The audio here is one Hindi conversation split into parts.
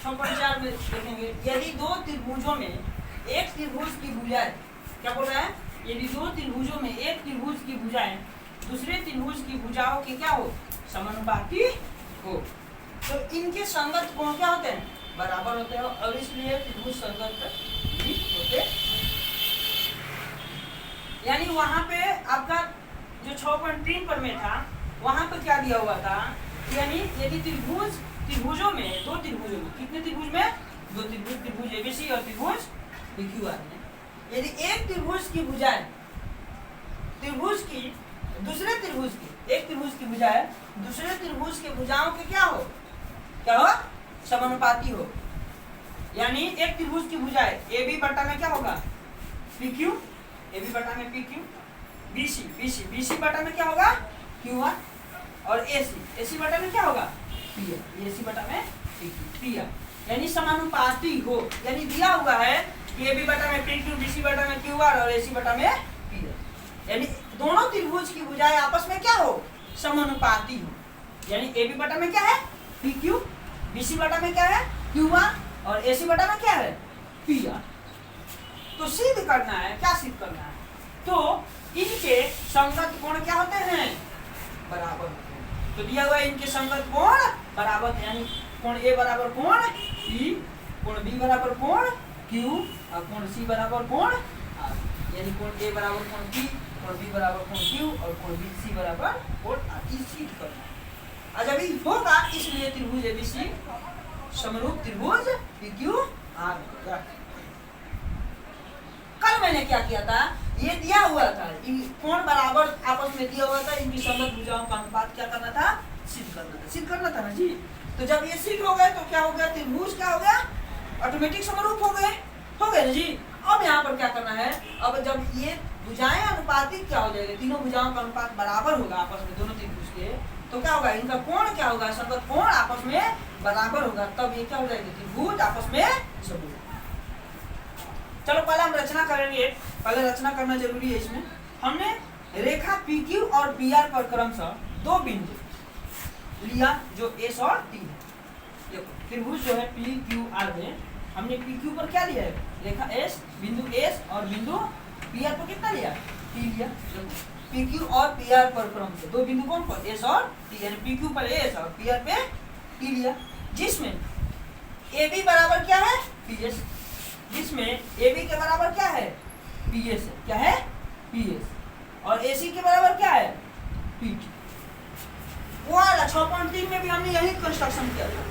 6.4 में देखेंगे, यदि दो त्रिभुजों में एक त्रिभुज की भुजाएं, क्या बोल रहा है, यदि दो त्रिभुजों में एक त्रिभुज की भुजाएं दूसरे त्रिभुज की भुजाओं के क्या हो, समानुपाती हो, तो इनके संगत कोण क्या होते हैं, बराबर होते हैं, और इसलिए त्रिभुज संगत भी होते हैं। यानी वहां पे आपका जो 6.3 पर में था, वहां पर क्या दिया हुआ था, यानी यदि त्रिभुजों में, दो त्रिभुजों में, कितने त्रिभुज में, दो त्रिभुज, त्रिभुज एबीसी और त्रिभुज पीक्यूआर में, यदि एक त्रिभुज की भुजाएं त्रिभुज की दूसरे त्रिभुज की, एक त्रिभुज की भुजाएं दूसरे त्रिभुज के भुजाओं के क्या हो, समानुपाती हो, यानी एक त्रिभुज की भुजाएं ए बी बटा में क्या होगा, पी क्यू, ए बी बटा में पी क्यू, बी सी बटा में क्या होगा, क्यू आर, और ए सी बटा में क्या होगा, पी आर, ए सी बटा में पी आर, यानी समानुपाती हो। यानी दिया हुआ है कि ए बी बटा में पी क्यू, बी सी बटा में क्यू आर और ए सी बटा में पी आर, यानी दोनों त्रिभुज की भुजाएं आपस में क्या हो, समानुपाती हो। यानी ए बी बटा में क्या है, पी क्यू, बी सी बटा में क्या है, क्यू आर, और ए सी बटा में क्या है, पी आर। तो सिद्ध करना है, क्या सिद्ध करना है, तो इनके संगत कोण क्या होते हैं, बराबर होते हैं। तो दिया हुआ है इनके संगत कोण बराबर, यानी कोण ए बराबर कोण पी, कोण बी बराबर कोण क्यू, और कोण सी बराबर कोण आर, यानी कोण ए बराबर कोण पी, कोण बी बराबर कोण क्यू, और कोण बी सी बराबर कोण आर। ये सिद्ध करना है। आज अभी होगा, इसलिए त्रिभुज एबीसी समरूप त्रिभुज पीक्यू आर होगा। कल मैंने क्या किया था, ये दिया हुआ था, इन कोण बराबर आपस में दिया हुआ था, इनकी समरूप भुजाओं का अनुपात क्या करना था, सिद्ध करना था ना जी। तो जब ये सिद्ध हो गए तो क्या हो गया, त्रिभुज क्या हो गया, ऑटोमेटिक समरूप हो गए ना जी। अब यहाँ पर क्या करना है, अब जब ये भुजाएं अनुपातिक क्या हो जाएगी, तीनों भुजाओं का अनुपात बराबर होगा आपस में, दोनों त्रिभुज के, तो क्या होगा, इनका कोण क्या होगा, संगत कोण आपस में बराबर होगा, तब ये क्या हो जाएगा, त्रिभुज आपस में समरूप। चलो पहले हम रचना करेंगे, पहले रचना करना जरूरी है। इसमें हमने रेखा पी क्यू और पी आर पर क्रमशः दो बिंदु लिया जो एस और टी है। देखो त्रिभुज जो है पी क्यू आर में हमने पी क्यू पर क्या लिया है, रेखा एस, बिंदु एस, और बिंदु पी आर पर कितना लिया, टी लिया। पी क्यू और पी आर पर क्रमशः दो बिंदु कौन पर, एस और टी, यानी पी क्यू पर एस और पी आर पे टी लिया, जिसमें ए बी बराबर क्या है, पी एस, जिसमें ए बी के बराबर क्या है, पी एस है, क्या है, पी एस, और ए सी के बराबर क्या है, पी टी। वो 6.3 में भी हमने यही कंस्ट्रक्शन किया था,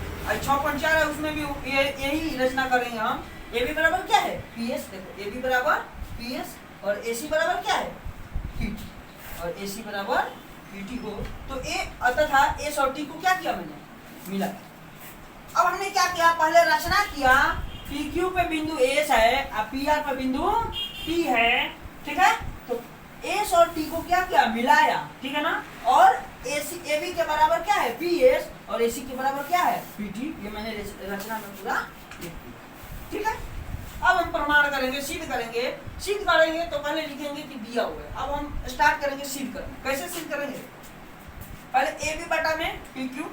6.4 है उसमें भी यही रचना करेंगे हम। ए बी बराबर क्या है, पी एस, देखो ए बी बराबर पी एस और ए सी बराबर क्या है, पी टी, और ए सी बराबर पी टी हो, तो ए अतः एस और टी को क्या किया मैंने, मिला। अब हमने क्या किया, पहले रचना किया, पी क्यू पे बिंदु एस है और पी आर पे बिंदु टी है, ठीक है, तो एस और टी को क्या किया, मिलाया, ठीक है ना, और एसी ए बी के बराबर क्या है, पी एस, और ए सी के बराबर क्या है, पी टी। ये मैंने रचना में पूरा लिख दिया, ठीक है। अब हम प्रमाण करेंगे, सिद्ध करेंगे तो पहले लिखेंगे कि दिया हुआ है। अब हम स्टार्ट करेंगे सिद्ध करना। कैसे सिद्ध करेंगे, पहले ए बी बटा में पी क्यू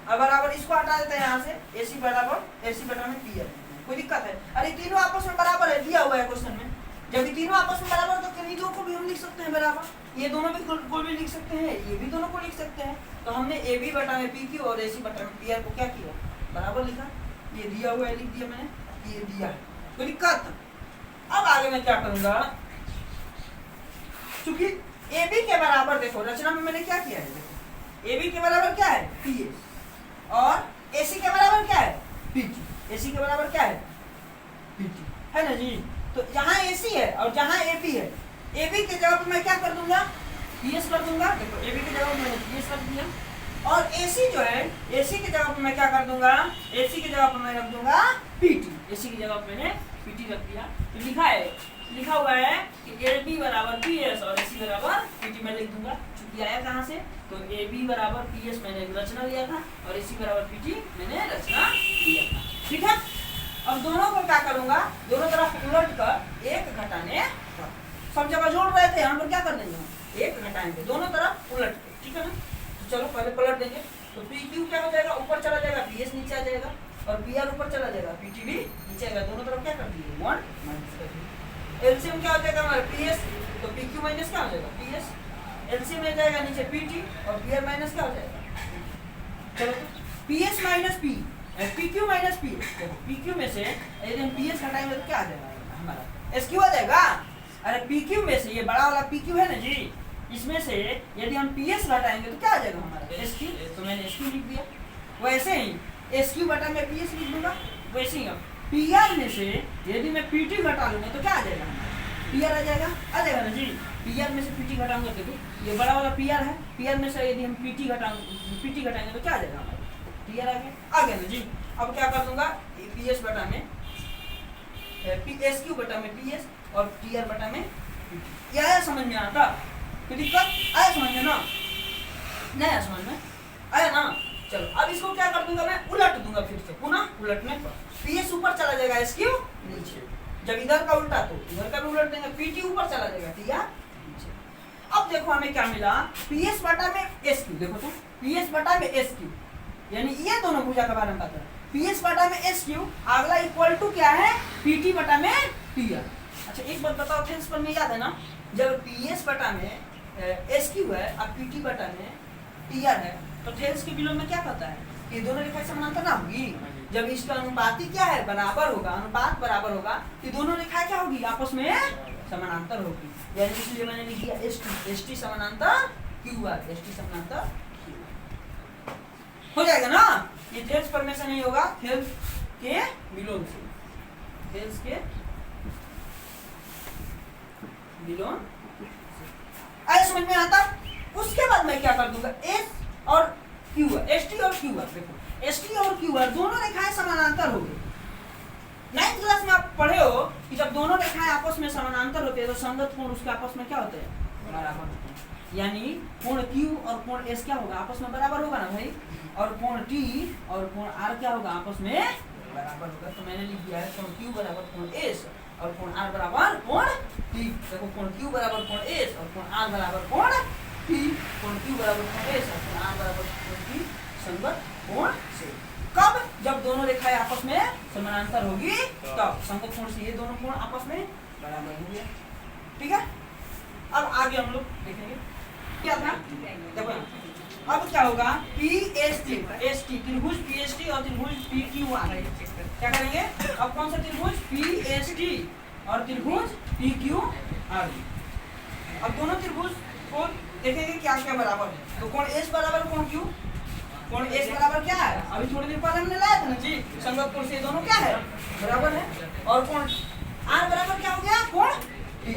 और बराबर, इसको हटा देते हैं यहाँ से, ए सी बराबर ए सी बटा में पी आर। कोई दिक्कत है, अरे तीनों आपस में बराबर है, दिया हुआ है क्वेश्चन में। जब ये तीनों आपस में बराबर तो किन्हीं दो को भी हम लिख सकते हैं बराबर, ये दोनों भी को भी लिख सकते हैं, ये भी दोनों को लिख सकते हैं। तो हमने ए बी बटा में पी क्यू और ए सी बटा में पी आर को क्या किया, बराबर लिखा। ये दिया हुआ है, लिख दिया मैंने, ये दिया है, कोई दिक्कत। अब आगे मैं क्या करूंगा, क्योंकि ए बी के बराबर, देखो रचना में मैंने क्या किया है, देखो ए बी के बराबर क्या है, पी एस, और ए सी के बराबर क्या है, पी टी, ए सी के बराबर क्या है, पी टी, है ना जी। तो जहाँ ए सी है और जहाँ ए पी है, ए बी के जगह पर मैं क्या कर दूंगा, पी एस कर दूंगा। देखो ए बी के जगह पर मैंने पी एस कर दिया, और ए सी जो है, ए सी की जगह पर मैं क्या कर दूंगा, ए सी की जगह पर मैं रख दूंगा पी टी, ए सी की जगह पर मैंने पी टी रख दिया। तो लिखा हुआ है कि ए बी बराबर पी एस और ए सी बराबर पी टी, मैं लिख दूंगा। चूंकि आया कहाँ से, तो ए बी बराबर पी एस मैंने रचना लिया था और ए सी बराबर पी टी मैंने रचना लिया था, ठीक है। अब दोनों को क्या करूंगा, दोनों तरफ उलट कर एक घटाने, सब जगह जोड़ रहे थे, यहाँ पर क्या कर देंगे, एक घटाएंगे, दोनों तरफ उलट के, ठीक है ना। तो चलो पहले पलट देंगे, तो पी क्यू क्या हो जाएगा, ऊपर चला जाएगा, पी एस नीचे आ जाएगा, और पी आर ऊपर चला जाएगा, पी टी भी नीचे आएगा, दोनों तरफ क्या कर दिए 1 माइनस कर दिए। एलसीएम क्या हो जाएगा हमारा पी एस, तो पी क्यू माइनस क्या हो जाएगा पी एस, एलसीएम में जाएगा नीचे पी टी और पी आर माइनस क्या हो जाएगा, चलो तो P S minus P, P Q minus P, देखो पी क्यू में से यदि हम पी एस हटाएंगे तो क्या आ जाएगा हमारा एस क्यू आ जाएगा। अरे पी क्यू में से ये बड़ा वाला पी क्यू है ना जी, इसमें से यदि हम पी एस घटाएंगे तो क्या आ जाएगा हमारा एस क्यू, तो मैंने एस क्यू लिख दिया। वैसे ही एस क्यू बटा में पी एस लिख दूंगा, वैसे ही पी आर में से यदि मैं पी टी घटा लूंगा तो क्या आ जाएगा हमारा पी आर आ जाएगा ना जी। पी आर में से पी टी घटाऊंगा तो ये बड़ा वाला पी आर है, पी आर में से यदि हम पी टी घटाएंगे तो क्या आ जाएगा हमारा पी आर आ गया ना जी। अब क्या कर दूंगा पी एस बटा में पी एस क्यू बटा में पी एस और टी आर बटा में, ये आया समझ में आता, कोई दिक्कत आया समझ में ना, नहीं आया समझ में आया ना। चलो अब इसको क्या कर दूंगा मैं उलट दूंगा, फिर से पुनः उलटने पर पी एस ऊपर चला जाएगा एस क्यू नीचे, जब इधर का उल्टा तो इधर का भी उलट देंगे, पी टी ऊपर चला जाएगा टी आर नीचे। अब देखो हमें क्या मिला पी एस बटा में एस क्यू, देखो तो पी एस बटा में एस क्यू, यानी ये दोनों भुजा के बारे में बात है, पी एस बटा में एस क्यू, अगला इक्वल टू क्या है पी टी बटा में टी आर। अच्छा एक बात बताओ फ्रेंड्स, पर में याद है ना, जब पी एस बटा में एस क्यू है और पी टी बटा में टी आर है, तो थेल्स के विलोम में क्या कहता है कि दोनों रेखाएं समानांतर ना होगी, जब इसका अनुपाती क्या है बराबर होगा, अनुपात बराबर होगा कि दोनों रेखाएं क्या होगी आपस में समानांतर होगी, यानी इसलिए मैंने लिख दिया एस टी समानांतर क्यू आर, एस टी समानांतर हो जाएगा ना। ये थेल्स पर में से नहीं होगा, थेल्स के विलोम से, थेल्स के विलोम आया समझ में आता। उसके बाद मैं क्या कर दूंगा एस और क्यू आर, एस टी और क्यू आर, देखो एस टी और क्यू आर दोनों रेखाएं समानांतर हो गई। 9th क्लास में आप पढ़े हो कि जब दोनों रेखाएं आपस में समानांतर होते हैं तो संगत कोण उसके आपस में क्या होते हैं बराबर होते हैं, यानी कोण क्यू और कोण एस क्या होगा आपस में बराबर होगा ना भाई, और कोण टी और कोण आर क्या होगा आपस में बराबर होगा। तो मैंने लिख दिया है कोण क्यू बराबर कोण एस और कोण आर बराबर कोण टी, देखो कोण क्यू बराबर कोण एस और कोण आर बराबर कोण टी, कोण क्यू बराबर कोण एस और कोण आर बराबर कोण टी संगत कोण से। कब? जब दोनों रेखाएं आपस में समानांतर होगी तब संगत कोण से ये दोनों कोण आपस में बराबर होंगे। ठीक है, अब आगे हम लोग देखेंगे क्या था। देखो अब क्या होगा P S T, S T त्रिभुज पी एस टी और त्रिभुज पी क्यू आर, क्या करेंगे अब कौन सा त्रिभुज पी एस टी और त्रिभुज पी क्यू आर। अब दोनों त्रिभुज को देखेंगे क्या क्या बराबर है, तो कोण एस बराबर कोण क्यू, कोण एस बराबर क्या है अभी थोड़ी देर पहले हमने लाया था ना जी, संगत कोण से दोनों क्या है बराबर है, और कोण आर बराबर क्या हो गया कोण टी,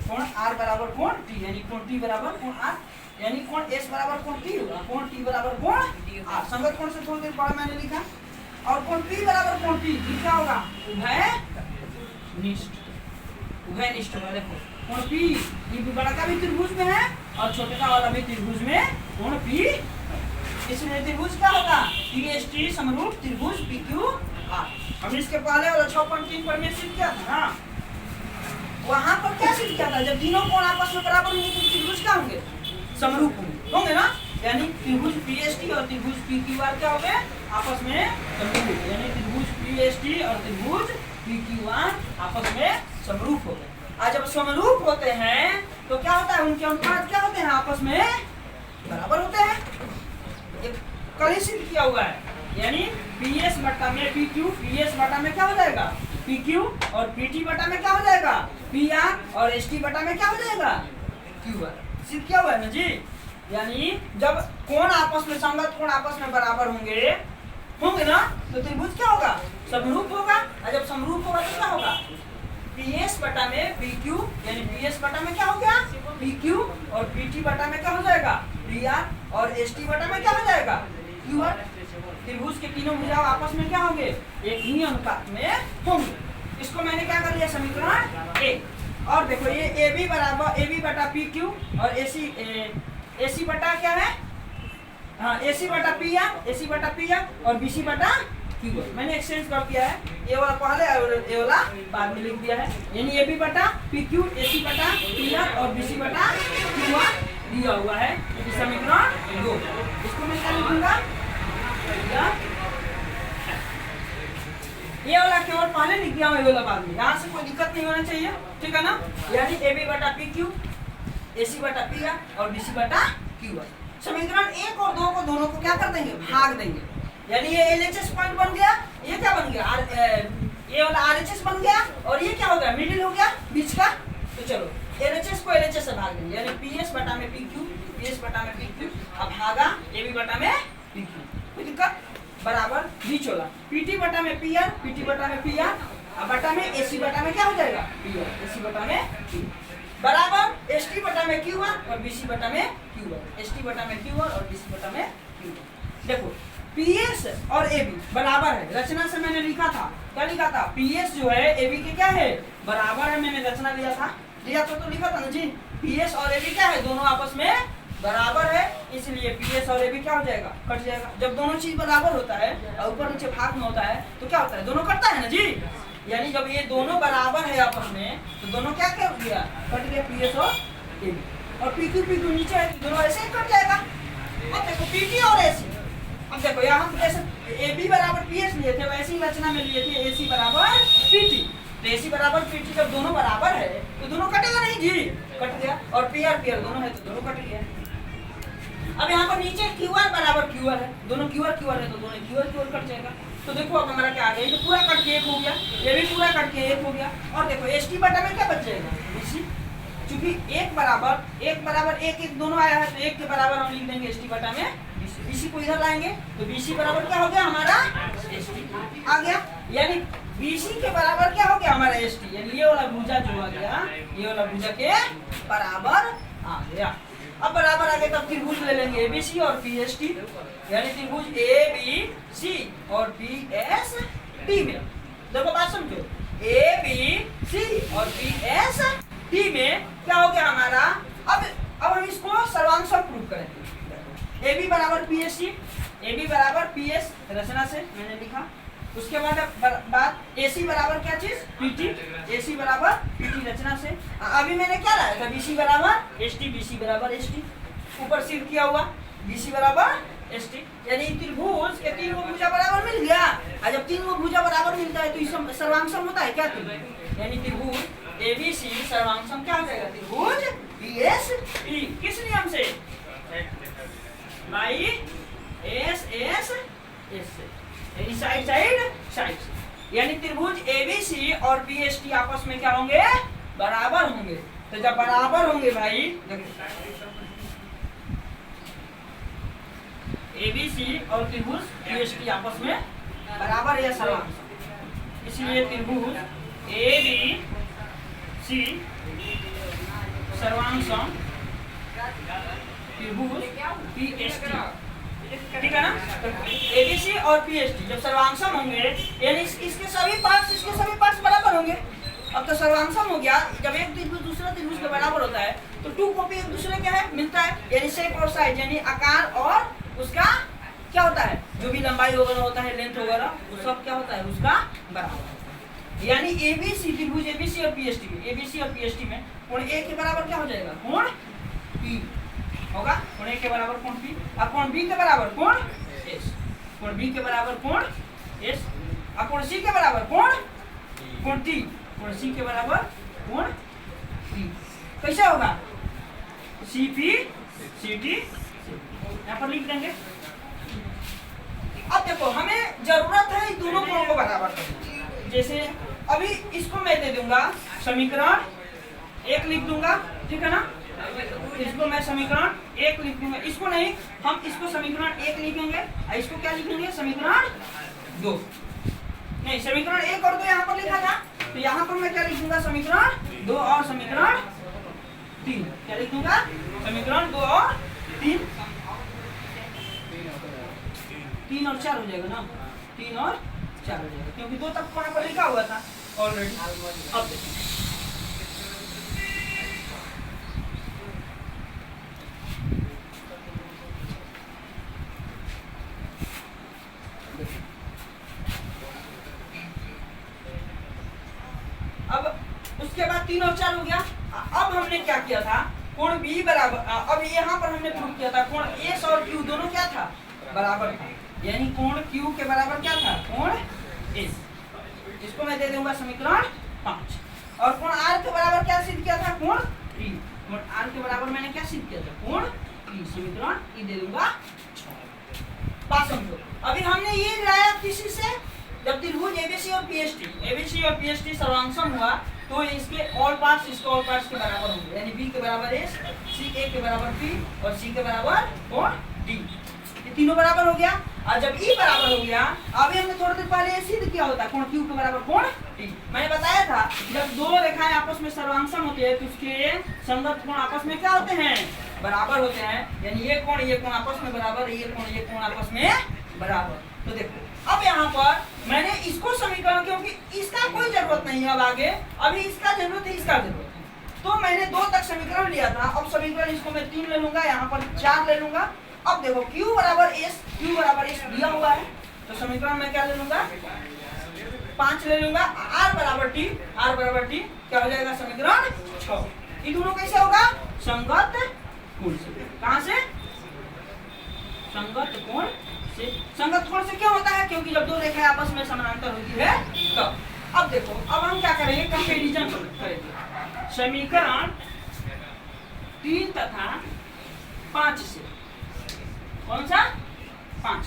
कोण आर बराबर कोण टी, यानी कोण टी बराबर कोण आर, यानी कोण एस बराबर कोण टी होगा, कोण टी बराबर कोण आर। संगत कोण से थोड़ी देर पहले मैंने लिखा, और कोण पी बराबर कोण टी क्या होगा उभयनिष्ठ, उभयनिष्ठ होगा। देखो कोण पी ये बड़ा का भी त्रिभुज में है और छोटे का वाला भी त्रिभुज में कोण पी, इसलिए त्रिभुज क्या होगा पी एस टी समरूप त्रिभुज पी क्यू आर। हमने इसके पहले वाला 6.3 पर में सिद्ध किया था ना, वहां पर क्या सिद्ध किया था जब तीनों कोण आपस में बराबर होंगे तो त्रिभुज क्या होंगे समरूप होंगे ना, यानी त्रिभुज पी एस टी और त्रिभुज पी क्यू आर क्या हो गए आपस में समरूप, यानी त्रिभुज पी एस टी और त्रिभुज पी क्यू आर आपस में समरूप हो गए। आज जब समरूप होते हैं तो क्या होता है उनके अनुपात क्या होते हैं आपस में बराबर होते हैं, कल ही सिद्ध किया हुआ है, यानी पी एस बटा में पी क्यू, पी एस बटा में क्या हो जाएगा पी क्यू और पी टी बटा में क्या हो जाएगा पी आर और एस टी बटा में क्या हो जाएगा क्यू आर। सिद्ध किया हुआ है ना जी, यानी जब कोण आपस में संगत कोण आपस में बराबर होंगे ना तो त्रिभुज क्या होगा समरूप होगा, और जब समरूप होगा तो क्या होगा पी एस बटा में पी क्यू, यानी पी एस बटा में क्या हो गया पी क्यू और पी टी बटा में क्या हो जाएगा पी आर और एस टी बटा में क्या हो जाएगा क्यू आर। त्रिभुज के तीनों भुजा आपस में क्या होंगे एक ही अनुपात में होंगे। इसको मैंने क्या कर लिया समीकरण ए, और देखो ये ए बी बराबर ए बी बटा पी क्यू और ए सी बटा क्या है हाँ ए सी बटा पी आर, ए सी बटा पी आर और बी सी बटा क्यू आर। मैंने एक्सचेंज कर दिया है, ए वाला पहले और ए वाला बाद में लिख दिया है, यानी ए बी बटा पी क्यू, ए सी बटा पी आर और बी सी बटा क्यू आर दिया हुआ है समीकरण 2। इसको मैं क्या लिखूंगा ये वाला केवल पहले लिख दिया हूँ, ये वाला बाद में, यहाँ से कोई दिक्कत नहीं होना चाहिए, ठीक है ना। यानी ए बी बटा पी क्यू, ए सी बटा पी आर और बी सी बटा क्यू आर। समीकरण 1 और 2 को दोनों को क्या कर देंगे, भाग देंगे। यानी ये एलएचएस पॉइंट बन गया, ये क्या बन गया, ये वाला आरएचएस बन गया, और ये क्या हो गया, मिडिल हो गया बीच का। तो चलो एलएचएस को एलएचएस से भाग देंगे, यानी पीएस बटा में पी क्यू, पीएस बटा में पी क्यू, अब भागा ए बी बटा में पी क्यू, कोई दिक्कत, बराबर बीच वाला पीटी बटा में पी आर, पीटी बटा में पी आर, अब बटा में एसी बटा में क्या हो जाएगा, पी आर, एसी बटा में पी, बराबर एसटी बटा में क्यू आर और बीसी बटा में क्यू आर, एसटी बटा में क्यू आर और बीसी बटा में क्यू आर। देखो पीएस और एबी बराबर है, रचना से मैंने लिखा था, क्या लिखा था, पीएस जो है एबी के क्या है, बराबर है। मैंने रचना लिया था तो लिखा था ना जी, पीएस और एबी क्या है, दोनों आपस में बराबर है, इसलिए पीएस और एबी क्या हो जाएगा, कट जाएगा। जब दोनों चीज बराबर होता है और ऊपर नीचे भाग में होता है तो क्या होता है, दोनों कटता है ना जी। यानी जब ये दोनों बराबर है आपस में तो दोनों क्या कर गया, कट गया पीएस और एबी, और पीक्यू नीचे है तो दोनों ऐसे ही कट जाएगा। अब देखो पीटी और एसी, अब देखो यहाँ हम जैसे AB बराबर PS लिए थे वैसे ही रचना में लिए थे AC बराबर PT। तो AC बराबर PT जब दोनों बराबर है तो दोनों कटेगा नहीं जी, कट गया, और PR दोनों है तो दोनों कट गया। अब यहाँ पर नीचे QR बराबर QR है, दोनों QR है तो दोनों QR कट जाएगा। तो देखो अब हमारा क्या आ गया, ये तो पूरा कट के एक हो गया, ये भी पूरा कट के एक हो गया, और देखो ST बटा में क्या बच जाएगा, BC, क्योंकि एक बराबर एक दोनों आया है तो एक के बराबर हम लिख देंगे ST बटा में BC को इधर लाएंगे तो BC बराबर क्या हो गया हमारा ST आ गया। यानी BC के बराबर क्या हो गया हमारा ST, यानी ये वाला भुजा जो आ गया, ये वाला भुजा के बराबर आ गया। अब बराबर आ गया तब त्रिभुज ले लेंगे ABC और PST, यानी त्रिभुज ABC और PST में, देखो बात समझो, ABC और PST में क्या हो गया हमारा। अब हम इसको सर्वांश प्रूव करेंगे। AB बराबर PST, AB बराबर PS रचना से मैंने लिखा, उसके बाद AC बराबर क्या चीज PT, AC बराबर PT रचना से। अभी मैंने क्या लाया था, BC बराबर ST, BC बराबर ST, ऊपर सिद्ध किया हुआ BC बराबर ST, यानी त्रिभुज के तीन भुजा बराबर मिल गया। और जब तीन भुजा बराबर मिलता है तो सर्वांशम होता है क्या, यानी त्रिभुज ABC सर्वांशम क्या हो जाएगा, त्रिभुज PST, किस नियम से, बाई एस यानी साइड से, यानी त्रिभुज ABC और PST आपस में क्या होंगे, बराबर होंगे। तो जब बराबर होंगे भाई, ABC और त्रिभुज PST आपस में बराबर है सर्वांश, इसलिए त्रिभुज ABC सर्वांशम त्रिभुज PST, ठीक है ना। तो ABC और PST जब सर्वांशम होंगे यानी इसके सभी पार्ट्स बराबर होंगे। अब तो सर्वांशम हो गया, जब एक त्रिभुज दूसरा त्रिभुज के बराबर होता है तो टू कॉपी एक दूसरे क्या है, मिलता है, यानी शेप और साइज, यानी आकार और उसका क्या होता है, जो भी लंबाई वगैरह होता है, लेंथ वगैरह, वो सब क्या होता है उसका बराबर। यानी ABC त्रिभुज ABC और PST में, ABC और PST में कोण A के बराबर क्या हो जाएगा, कोण P होगा, कोण A के बराबर कोण P, अब कोण B के बराबर कोण S, कोण B के बराबर कोण S, अब कोण C के बराबर कोण T, कोण C के बराबर कोण T। कैसे होगा, CP CT, यहाँ पर लिख देंगे। अब देखो हमें जरूरत है इन दोनों कोणों को बराबर करने, जैसे अभी इसको मैं दे दूंगा समीकरण 1 लिख दूंगा, ठीक है ना, इसको मैं समीकरण 1 लिख दूंगा, इसको नहीं, हम इसको समीकरण 1 लिखेंगे और इसको क्या लिखेंगे, समीकरण 2, नहीं समीकरण 1 और 2 यहाँ पर लिखा था, तो यहाँ पर मैं क्या लिखूंगा, समीकरण 2 और समीकरण 3, क्या लिखूंगा, समीकरण 2 और 3, 3 और 4 हो जाएगा ना, 3 और 4 हो जाएगा, क्योंकि 2 तक वहाँ पर लिखा हुआ था ऑलरेडी। अब देखिए अब उसके बाद 3 और 4 हो गया। अब हमने क्या किया था, कोण B बराबर, अब यहाँ पर हमने प्रूव किया था कोण S और Q दोनों क्या था, बराबर था, यानी कोण Q के बराबर क्या था, कोण S। इसको मैं दे दूंगा समीकरण 5। और कोण आर के बराबर क्या सिद्ध किया था? कोण टी। कोण आर के बराबर मैंने क्या सिद्ध किया था? कोण टी। समीकरण ई दे दूंगा 6। बात समझो। अभी हमने ये लाया किसी से, जब त्रिभुज एबीसी और पीएसटी सर्वांगसम हुआ तो इसके ऑल पार्ट्स के बराबर होंगे, यानी बी के बराबर ए, सी ए के बराबर पी और सी के बराबर कोण डी। ये तीनों बराबर हो गया। और जब ई बराबर हो गया, अभी हमने थोड़ी देर पहले सिद्ध किया होता कोण क्यू के बराबर कोण टी। मैंने बताया था जब दो रेखाएं आपस में सर्वांगसम होते हैं तो उसके संगत कोण आपस में क्या होते हैं? बराबर होते हैं। यानी ये कोण आपस में बराबर, ये कोण आपस में बराबर। तो देखो अब यहाँ पर मैंने इसको समीकरण, क्योंकि इसका कोई जरूरत नहीं है अब आगे, अभी इसका जरूरत है, इसका जरूरत है, तो मैंने 2 तक समीकरण लिया था। अब समीकरण इसको मैं 3 ले लूंगा, यहाँ पर 4 ले लूंगा। अब देखो Q बराबर S दिया हुआ है, तो समीकरण में क्या ले लूंगा? 5 ले लूंगा। R बराबर T क्या हो जाएगा? समीकरण 6। ये दोनों कैसे होगा? संगत कोण से। कहां से? संगत कोण से। संगत कोण से क्यों होता है? क्योंकि जब दो रेखाएं आपस में समानांतर होती है तब। अब देखो, अब हम क्या करेंगे? कंपैरिजन करेंगे समीकरण 3 तथा 5 से। कौन सा? 5।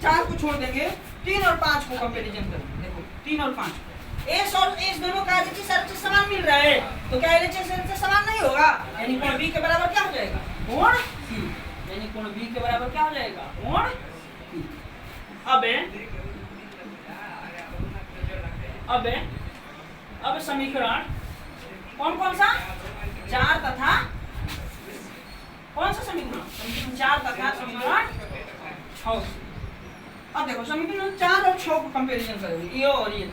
4 को छोड़ देंगे, 3 और 5 को कंपैरिजन करेंगे। देखो 3 और 5 एस और एस दोनों का एलएचएस से समान मिल रहा है, तो क्या एलएचएस से समान नहीं होगा? यानी कोण बी के बराबर क्या हो जाएगा? कोण सी। यानी कोण बी के बराबर क्या हो जाएगा? कोण सी। अब समीकरण कौन सा? 4 तथा कौन सा समीकरण? समीकरण 4 तथा समीकरण 6। अब देखो समीकरण 4 और 6 को कंपैरिजन करेंगे, ये और ये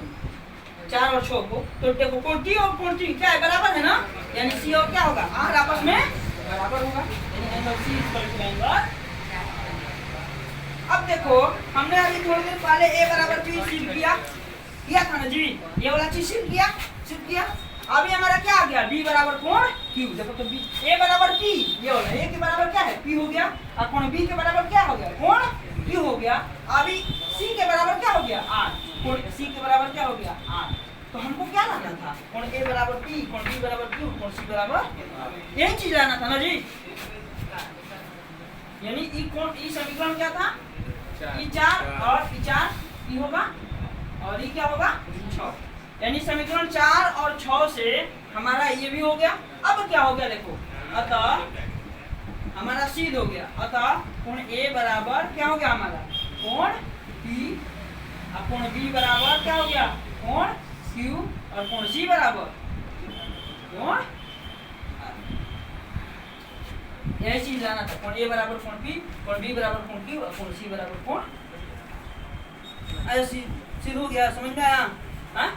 4 और 6 को। तो देखो कोण टी और कोण टी क्या है? बराबर है ना, यानी सी और क्या होगा? आर आपस में बराबर होगा, यानी angle C equal to angle. अब देखो हमने अभी थोड़ी देर पहले ए बराबर पी सिद्ध किया था ना जी, ये वाला चीज सिद्ध किया। अभी हमारा क्या आ गया? बी बराबर कोण क्यू। देखो तो बी ए बराबर पी, ये वाला ए के बराबर क्या है? पी हो गया। और कोण बी के बराबर क्या हो गया? कोण क्यू हो गया। अभी सी के बराबर क्या हो गया? आर। कोण सी के बराबर क्या हो गया? आर। तो हमको क्या लाना था? कोण ए बराबर पी, कोण बी बराबर क्यू, कोण सी बराबर, यही चीज लाना था ना जी। यानी ई समीकरण क्या था? ई 4 और ई 4 ई होगा, और ये क्या होगा? 6। यानी समीकरण 4 और 6 से हमारा ये भी हो गया। अब क्या हो गया? देखो, अतः हमारा सिद्ध हो गया। अतः कोण ए बराबर क्या हो गया? हमारा कोण पी, और कोण बी बराबर क्या हो गया? कोण क्यू, और कोण सी बराबर कोण। यही चीज लाना था। कोण ए बराबर कोण पी, कोण बी बराबर कोण क्यू, और कोण सी बराबर कोण। ऐसे सिद्ध हो गया। समझ में आया? हाँ?